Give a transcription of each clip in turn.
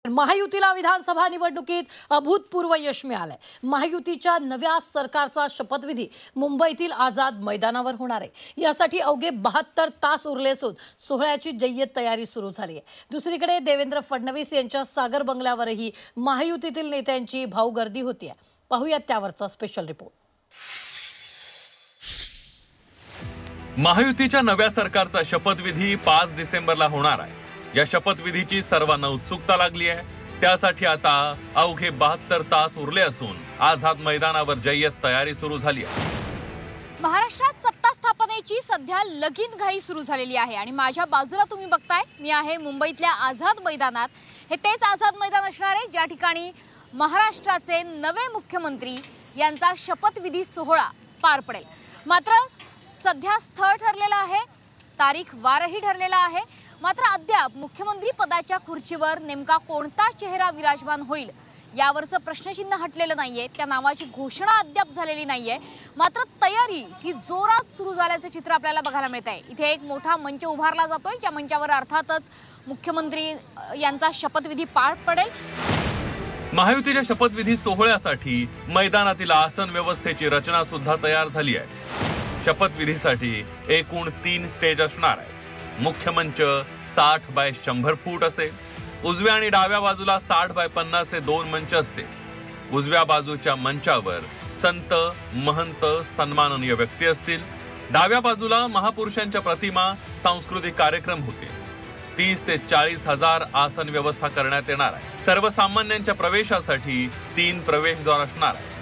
महायुतीला विधानसभा निवडणुकीत अभूतपूर्व यश मिळालंय। महायुतीच्या नव्या सरकारचा शपथविधी मुंबईतील आझाद मैदानावर होणार आहे। यासाठी अवघे 72 तास उरले असून सोहळ्याची जय्यत तयारी सुरू झाली आहे। दुसरीकडे देवेंद्र फडणवीस यांच्या सागर बंगल्यावरही महायुतीतील नेत्यांची भाऊगर्दी होती आहे। पाहूयात त्यावरचा स्पेशल रिपोर्ट। महायुतीच्या नव्या सरकारचा शपथविधी 5 डिसेंबरला होणार आहे। या शपथविधीची सर्वांना उत्सुकता लागली आहे। त्यासाठी आता अवघे 72 तास उरले असून आझाद मैदानावर जय्यत तयारी सुरू झाली आहे। महाराष्ट्रात सत्ता स्थापनेची सध्या लगीनघाई सुरू झालेली आहे आणि माझ्या बाजूला तुम्ही बघताय मी आहे मुंबईतल्या आझाद मैदानात। हे तेच आझाद मैदान असणार आहे ज्या ठिकाणी महाराष्ट्राचे नवे मुख्यमंत्री यांचा शपथविधी सोहळा पार पडेल। मात्र सध्या स्थळ ठरलेलं आहे, तारीख वारही ठरलेला आहे, मात्र अद्याप मुख्यमंत्री पदाच्या खुर्चीवर नेमका कोणता चेहरा विराजमान होईल यावरचं प्रश्नचिन्ह हटलेलं नाहीये। त्या नावाची घोषणा अद्याप झालेली नाहीये, मात्र तयारी ही जोरात सुरू झाल्याचं चित्र आपल्याला बघायला मिळत आहे। इथे एक मोठा मंच उभारला जातोय ज्या मंचावर अर्थातच मुख्यमंत्री यांचा शपथविधी पार पडेल। महायुतीच्या शपथविधी सोहळ्यासाठी मैदानातील आसन व्यवस्थेची रचना सुद्धा तयार झाली आहे। शपथविधीसाठी एकूण 3 स्टेज असणार आहे। मुख्य मंच 60 बाय 100 फूट असेल। उजव्या आणि डाव्या बाजूला 60 बाय 50 हे 2 मंच असतील। उजव्या बाजूच्या मंचावर संत, महंत, सन्माननीय व्यक्ती असतील। डाव्या बाजूला महापुरुषांच्या प्रतिमा, सांस्कृतिक कार्यक्रम होतील। 30 ते 40 हजार आसन व्यवस्था करण्यात येणार आहे। सर्वसामान्यांच्या प्रवेशासाठी 3 प्रवेशद्वार असणार आहे।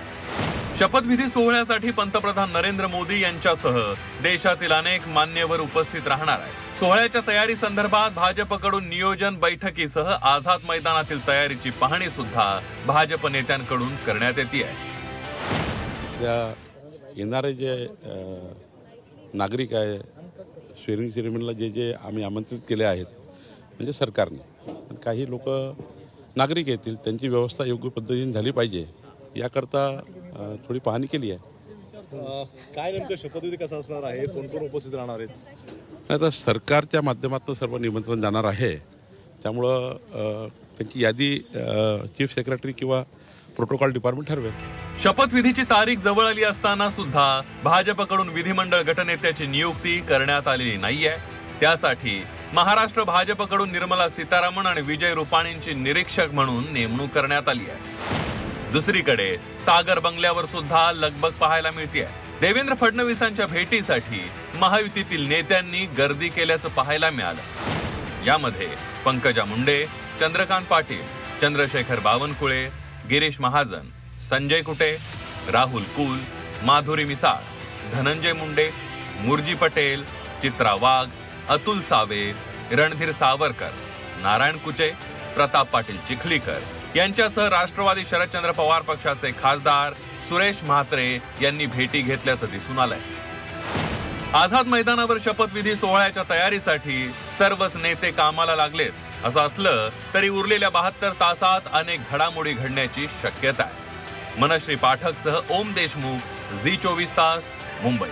शपथविधी सोहळ्यासाठी पंतप्रधान नरेंद्र मोदी यांच्यासह देशातील अनेक मान्यवर उपस्थित राहणार आहेत। सोहळ्याच्या तयारी संदर्भात भाजपकडून नियोजन बैठकीसह आझाद मैदानातील तयारीची पाहणी सुद्धा भाजप नेत्यांकडून करण्यात येते आहे। येणारे जे नागरिक आहे स्वेअरिंग सेरेमनीला जे आम्ही आमंत्रित केले आहेत म्हणजे सरकारने, काही लोक नागरिक येतील, त्यांची व्यवस्था योग्य पद्धतीने झाली पाहिजे याकरता थोडी पाहणी केली आहे। काय नेमकं शपथविधी कसा असणार आहे, कोण कोण उपस्थित राहणार आहेत? आता सरकारच्या माध्यमातून सर्व निमंत्रण जाणार आहे, त्यामुळं त्यांची यादी चीफ सेक्रेटरी किंवा प्रोटोकॉल डिपार्टमेंट ठरवेल। शपथविधीची तारीख जवळ आली असताना सुद्धा भाजपकडून विधिमंडळ गटनेत्याची नियुक्ती करण्यात आलेली नाहीये। त्यासाठी महाराष्ट्र भाजपकडून निर्मला सीतारामन आणि विजय रुपाणींची निरीक्षक म्हणून नेमणूक करण्यात आली आहे। दुसरीकडे सागर बंगल्यावर सुद्धा लगबग पाहायला मिळते। देवेंद्र फडणवीसांच्या भेटीसाठी महायुतीतील नेत्यांनी गर्दी केल्याचं पाहायला मिळालं। यामध्ये पंकजा मुंडे, चंद्रकांत पाटील, चंद्रशेखर बावनकुळे, गिरीश महाजन, संजय कुटे, राहुल कुल, माधुरी मिसाळ, धनंजय मुंडे, मुरजी पटेल, चित्रा वाघ, अतुल सावे, रणधीर सावरकर, नारायण कुचे, प्रताप पाटील चिखलीकर यांच्यासह राष्ट्रवादी शरदचंद्र पवार पक्षाचे खासदार सुरेश म्हात्रे यांनी भेटी घेतल्याचं दिसून आलंय। आझाद मैदानावर शपथविधी सोहळ्याच्या तयारीसाठी सर्वच नेते कामाला लागलेत। असं असलं तरी उरलेल्या 72 तासात अनेक घडामोडी घडण्याची शक्यता आहे। मनश्री पाठकसह ओम देशमुख, झी 24 तास, मुंबई।